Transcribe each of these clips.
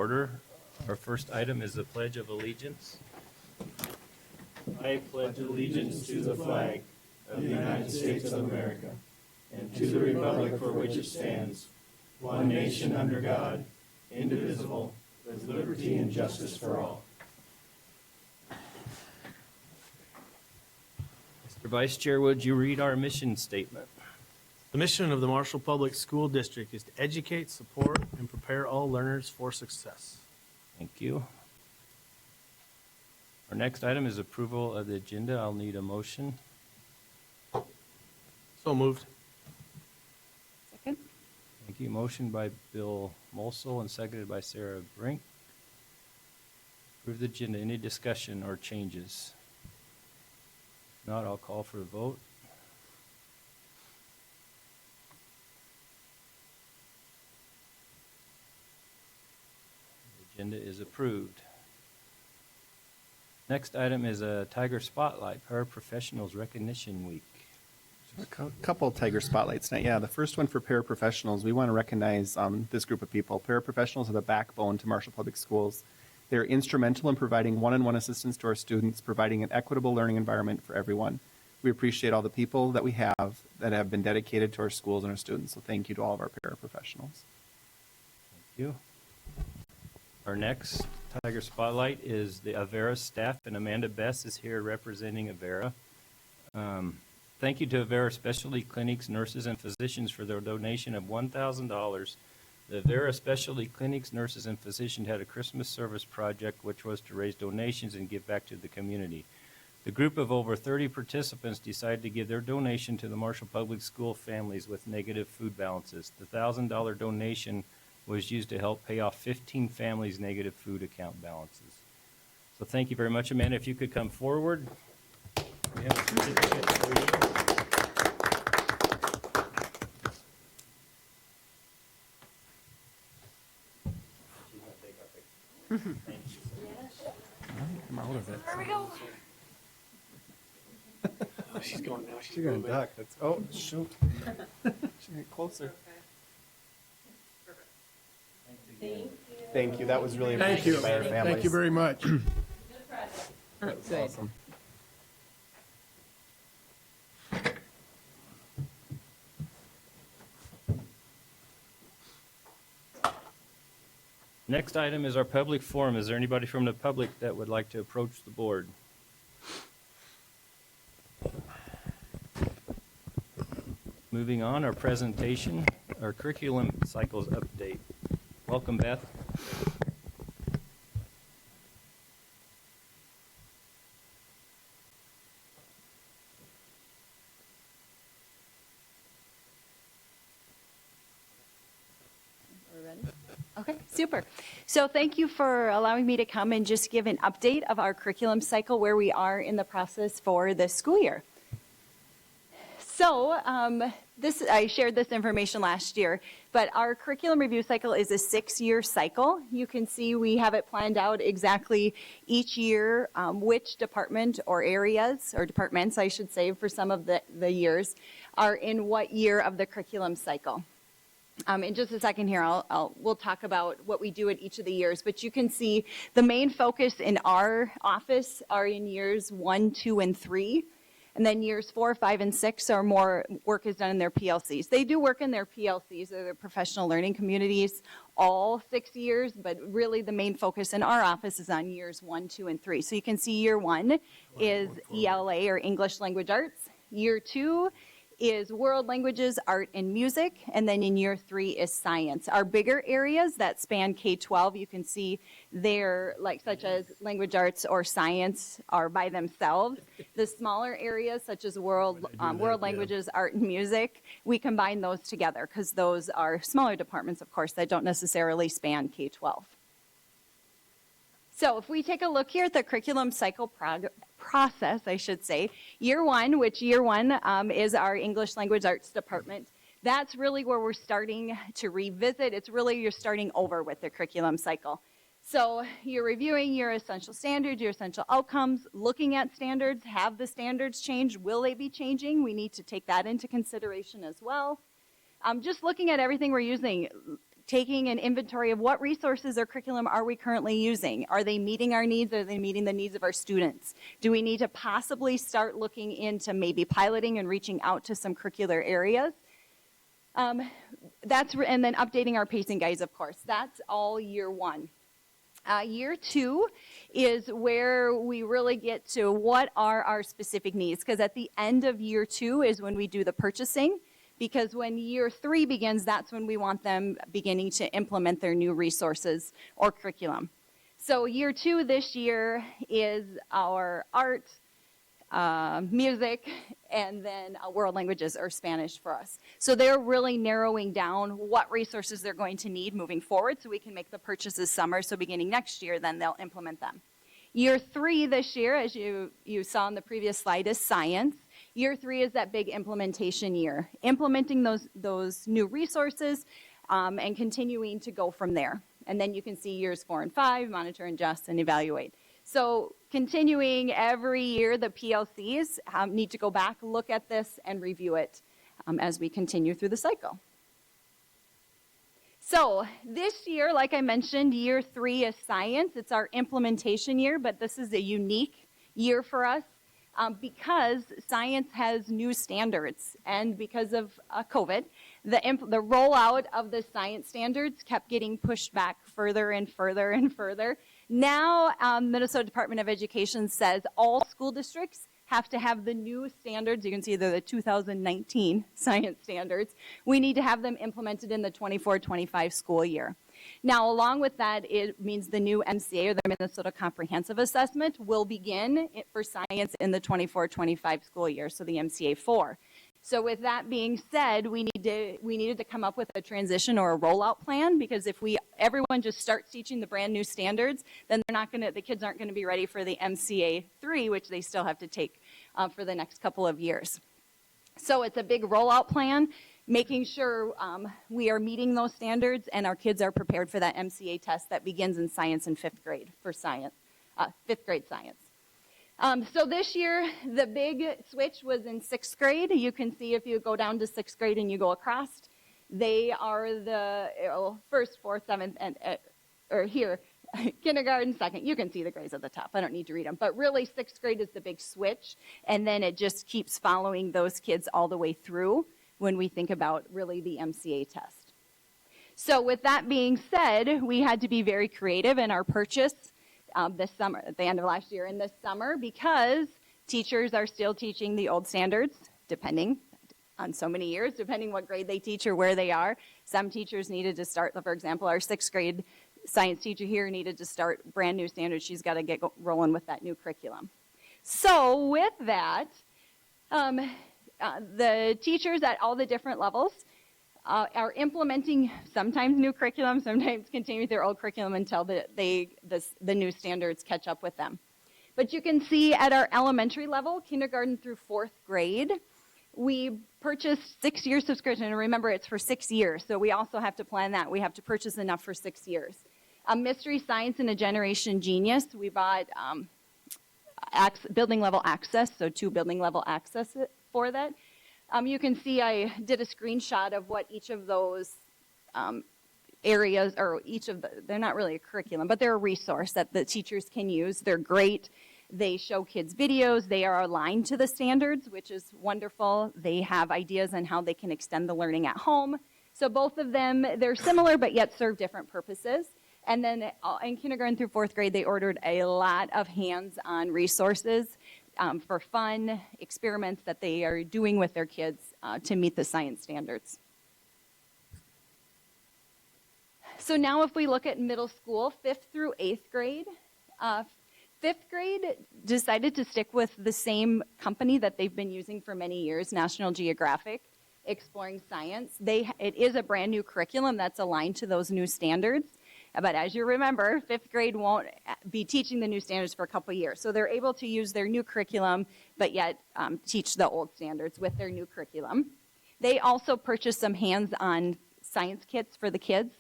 order. Our first item is the Pledge of Allegiance. I pledge allegiance to the flag of the United States of America and to the republic for which it stands, one nation under God, indivisible, with liberty and justice for all. Mr. Vice Chair, would you read our mission statement? The mission of the Marshall Public School District is to educate, support, and prepare all learners for success. Thank you. Our next item is approval of the agenda. I'll need a motion. So moved. Second. Thank you. Motion by Bill Molsel and seconded by Sarah Brink. Approve the agenda. Any discussion or changes? If not, I'll call for a vote. The agenda is approved. Next item is a Tiger Spotlight, Paraprofessionals Recognition Week. A couple Tiger Spotlights tonight. Yeah, the first one for paraprofessionals. We want to recognize this group of people. Paraprofessionals are the backbone to Marshall Public Schools. They're instrumental in providing one-on-one assistance to our students, providing an equitable learning environment for everyone. We appreciate all the people that we have that have been dedicated to our schools and our students. So thank you to all of our paraprofessionals. Thank you. Our next Tiger Spotlight is the Avera staff, and Amanda Bess is here representing Avera. Thank you to Avera Specialty Clinics, nurses, and physicians for their donation of $1,000. The Avera Specialty Clinics, nurses, and physicians had a Christmas service project which was to raise donations and give back to the community. The group of over 30 participants decided to give their donation to the Marshall Public School families with negative food balances. The $1,000 donation was used to help pay off 15 families' negative food account balances. So thank you very much, Amanda. If you could come forward. We have a certificate for you. Thank you. I'm out of it. There we go. Oh, she's going now. She's going to duck. That's, oh, shoot. She's get closer. Thank you. That was really Thank you. appreciated by our families. Thank you very much. That was awesome. Next item is our public forum. Is there anybody from the public that would like to approach the board? Moving on, our presentation, our curriculum cycles update. Welcome, Beth. We're ready? Okay, super. So thank you for allowing me to come and just give an update of our curriculum cycle, where we are in the process for the school year. So I shared this information last year, but our curriculum review cycle is a 6-year cycle. You can see we have it planned out exactly each year, which department or areas, or departments I should say, for some of the years, are in what year of the curriculum cycle. In just a second here, we'll talk about what we do at each of the years, but you can see the main focus in our office are in years 1, 2, and 3. And then years 4, 5, and 6 are more work is done in their PLCs. They do work in their PLCs, or their professional learning communities, all 6 years, but really the main focus in our office is on years 1, 2, and 3. So you can see year 1 is ELA, or English Language Arts. Year 2 is world languages, art, and music, and then in year 3 is science. Our bigger areas that span K-12, you can see there, like such as language arts or science, are by themselves. The smaller areas, such as world languages, art, and music, we combine those together because those are smaller departments, of course, that don't necessarily span K-12. So if we take a look here at the curriculum cycle process, I should say, year 1, which year 1 is our English Language Arts department. That's really where we're starting to revisit. It's really you're starting over with the curriculum cycle. So you're reviewing your essential standards, your essential outcomes, looking at standards. Have the standards changed? Will they be changing? We need to take that into consideration as well. Just looking at everything we're using, taking an inventory of what resources or curriculum are we currently using? Are they meeting our needs? Are they meeting the needs of our students? Do we need to possibly start looking into maybe piloting and reaching out to some curricular areas? And then updating our pacing guides, of course. That's all year one. Year two is where we really get to what are our specific needs, because at the end of year two is when we do the purchasing, because when year three begins, that's when we want them beginning to implement their new resources or curriculum. So year two this year is our art, music, and then world languages or Spanish for us. So they're really narrowing down what resources they're going to need moving forward so we can make the purchases summer. So beginning next year, then they'll implement them. Year three this year, as you saw on the previous slide, is science. Year three is that big implementation year, implementing those new resources and continuing to go from there. And then you can see years 4 and 5, monitor, adjust, and evaluate. So continuing every year, the PLCs need to go back, look at this, and review it as we continue through the cycle. So this year, like I mentioned, year three is science. It's our implementation year, but this is a unique year for us because science has new standards. And because of COVID, the rollout of the science standards kept getting pushed back further and further and further. Now, Minnesota Department of Education says all school districts have to have the new standards. You can see they're the 2019 science standards. We need to have them implemented in the 24-25 school year. Now, along with that, it means the new MCA, or the Minnesota Comprehensive Assessment, will begin for science in the 24-25 school year, so the MCA 4. So with that being said, we needed to come up with a transition or a rollout plan, because if everyone just starts teaching the brand new standards, then the kids aren't going to be ready for the MCA 3, which they still have to take for the next couple of years. So it's a big rollout plan, making sure we are meeting those standards and our kids are prepared for that MCA test that begins in science in 5th grade for science, 5th grade science. So this year, the big switch was in 6th grade. You can see if you go down to 6th grade and you go across, they are the 1st, 4th, 7th, and or here, kindergarten, 2nd. You can see the grades at the top. I don't need to read them. But really, 6th grade is the big switch, and then it just keeps following those kids all the way through when we think about really the MCA test. So with that being said, we had to be very creative in our purchase this summer, at the end of last year and this summer, because teachers are still teaching the old standards, depending on so many years, depending what grade they teach or where they are. Some teachers needed to start, for example, our 6th grade science teacher here needed to start brand new standards. She's got to get rolling with that new curriculum. So with that, the teachers at all the different levels are implementing sometimes new curriculum, sometimes continue with their old curriculum until the new standards catch up with them. But you can see at our elementary level, kindergarten through 4th grade, we purchased 6-year subscription. And remember, it's for 6 years, so we also have to plan that. We have to purchase enough for 6 years. Mystery Science and a Generation Genius, we bought building level access, so 2 building level access for that. You can see I did a screenshot of what each of those areas, or they're not really a curriculum, but they're a resource that the teachers can use. They're great. They show kids videos. They are aligned to the standards, which is wonderful. They have ideas on how they can extend the learning at home. So both of them, they're similar, but yet serve different purposes. And then in kindergarten through 4th grade, they ordered a lot of hands-on resources for fun experiments that they are doing with their kids to meet the science standards. So now if we look at middle school, 5th through 8th grade, 5th grade decided to stick with the same company that they've been using for many years, National Geographic, Exploring Science. It is a brand new curriculum that's aligned to those new standards. But as you remember, 5th grade won't be teaching the new standards for a couple of years. So they're able to use their new curriculum, but yet teach the old standards with their new curriculum. They also purchased some hands-on science kits for the kids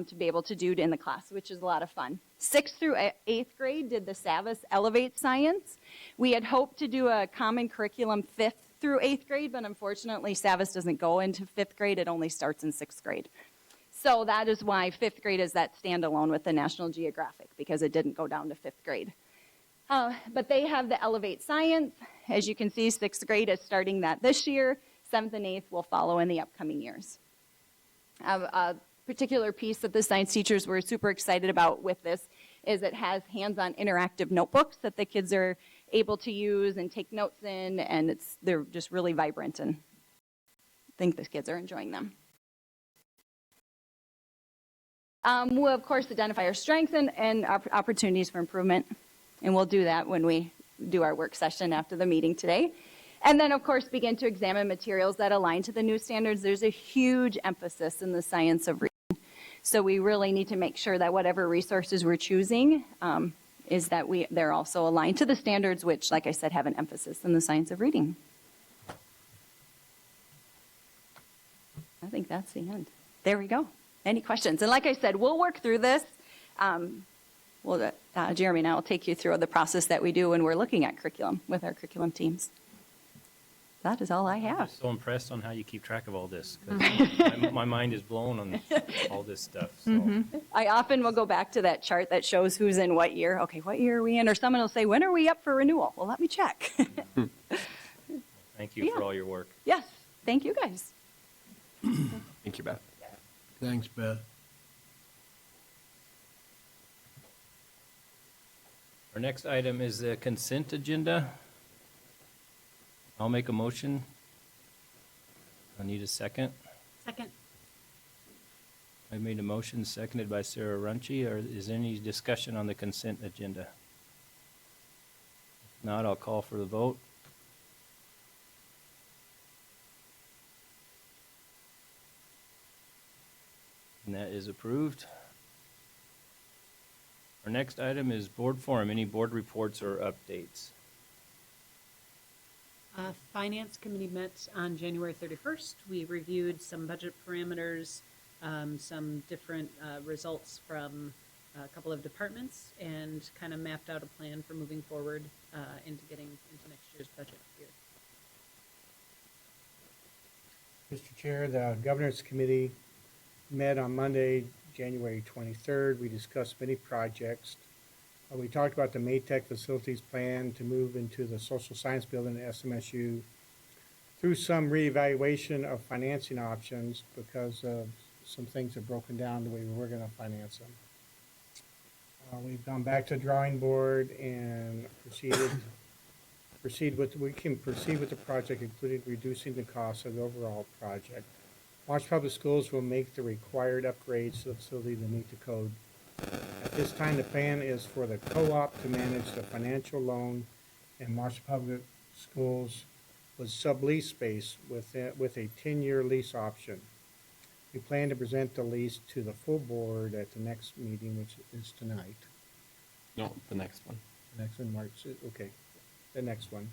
to be able to do in the class, which is a lot of fun. 6th through 8th grade did the Savas Elevate Science. We had hoped to do a common curriculum 5th through 8th grade, but unfortunately Savas doesn't go into 5th grade. It only starts in 6th grade. So that is why fifth grade is that standalone with the National Geographic, because it didn't go down to fifth grade. But they have the Elevate Science. As you can see, sixth grade is starting that this year. Seventh and eighth will follow in the upcoming years. A particular piece that the science teachers were super excited about with this is it has hands-on interactive notebooks that the kids are able to use and take notes in, and they're just really vibrant, and I think the kids are enjoying them. We'll, of course, identify our strengths and opportunities for improvement, and we'll do that when we do our work session after the meeting today. And then, of course, begin to examine materials that align to the new standards. There's a huge emphasis in the science of reading. So we really need to make sure that whatever resources we're choosing is that they're also aligned to the standards, which, like I said, have an emphasis in the science of reading. I think that's the end. There we go. Any questions? And like I said, we'll work through this. Jeremy and I will take you through the process that we do when we're looking at curriculum with our curriculum teams. That is all I I'm have. just so impressed on how you keep track of all this, 'cause my mind is blown on all this stuff, so. I often will go back to that chart that shows who's in what year. Okay, what year are we in? Or someone will say, when are we up for renewal? Well, let me check. Thank you for all your work. Yes, thank you guys. Thank you, Beth. Thanks, Beth. Our next item is the consent agenda. I'll make a motion. I need a second. Second. I made a motion, seconded by Sarah Runcie. Or is there any discussion on the consent agenda? If not, I'll call for the vote. And that is approved. Our next item is board forum. Any board reports or updates? Finance Committee met on January 31st. We reviewed some budget parameters, some different results from a couple of departments, and kind of mapped out a plan for moving forward into getting into next year's budget year. Mr. Chair, the Governance Committee met on Monday, January 23rd. We discussed many projects. We talked about the Maytech facilities plan to move into the social science building at SMSU through some reevaluation of financing options because of some things have broken down the way we were going to finance them. We've gone back to the drawing board and we can proceed with the project, including reducing the cost of the overall project. Marsh Public Schools will make the required upgrades to the facility to meet the code. At this time, the plan is for the co-op to manage the financial loan, and Marshall Public Schools would sublease space with a 10-year lease option. We plan to present the lease to the full board at the next meeting, which is tonight. No, the next one. The next one, March, okay, the next one.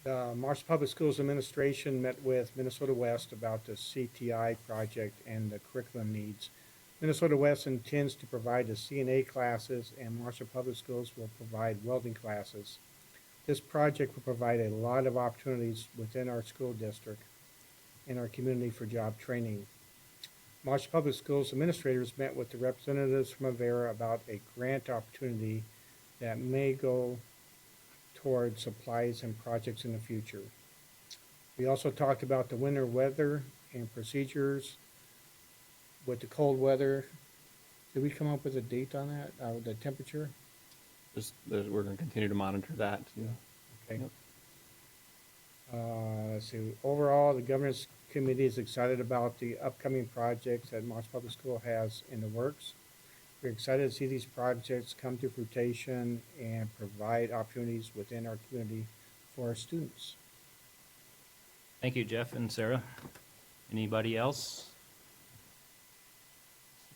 The Marshall Public Schools Administration met with Minnesota West about the CTI project and the curriculum needs. Minnesota West intends to provide the CNA classes, and Marshall Public Schools will provide welding classes. This project will provide a lot of opportunities within our school district and our community for job training. Marshall Public Schools administrators met with the representatives from Avera about a grant opportunity that may go toward supplies and projects in the future. We also talked about the winter weather and procedures with the cold weather. Did we come up with a date on that, the temperature? We're going to continue to monitor that. Yeah. Okay. Yep. Let's see, overall, the governance committee is excited about the upcoming projects that Marsh Public School has in the works. We're excited to see these projects come to fruition and provide opportunities within our community for our students. Thank you, Jeff and Sarah. Anybody else?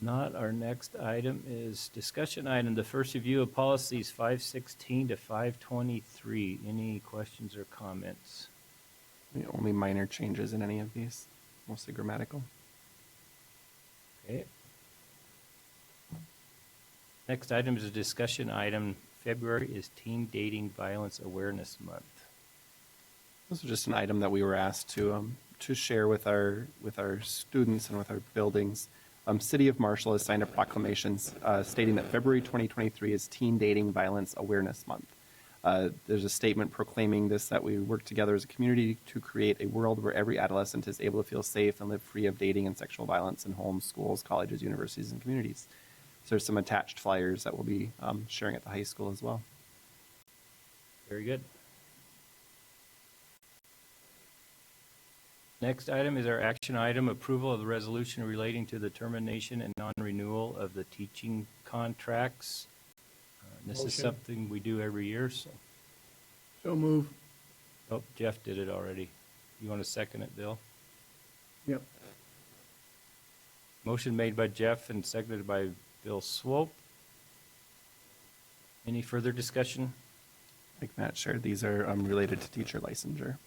Not, our next item is discussion item, the first review of policies 516 to 523. Any questions or comments? The only minor changes in any of these, mostly grammatical. Okay. Next item is a discussion item. February is Teen Dating Violence Awareness Month. This was just an item that we were asked to to share with our students and with our buildings. City of Marshall has signed a proclamation stating that February 2023 is Teen Dating Violence Awareness Month. There's a statement proclaiming this, that we work together as a community to create a world where every adolescent is able to feel safe and live free of dating and sexual violence in homes, schools, colleges, universities, and communities. So there's some attached flyers that we'll be sharing at the high school as well. Very good. Next item is our action item, approval of the resolution relating to the termination and non-renewal of the teaching contracts. This is Motion. something we do every year, so. So move. Oh, Jeff did it already. You want to second it, Bill? Yep. Motion made by Jeff and seconded by Bill Swope. Any further discussion? Like Matt shared, these are related to teacher licensure.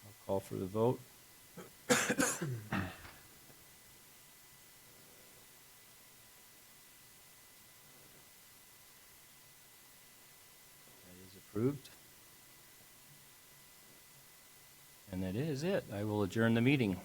I'll call for the vote. That is approved. And that is it. I will adjourn the meeting.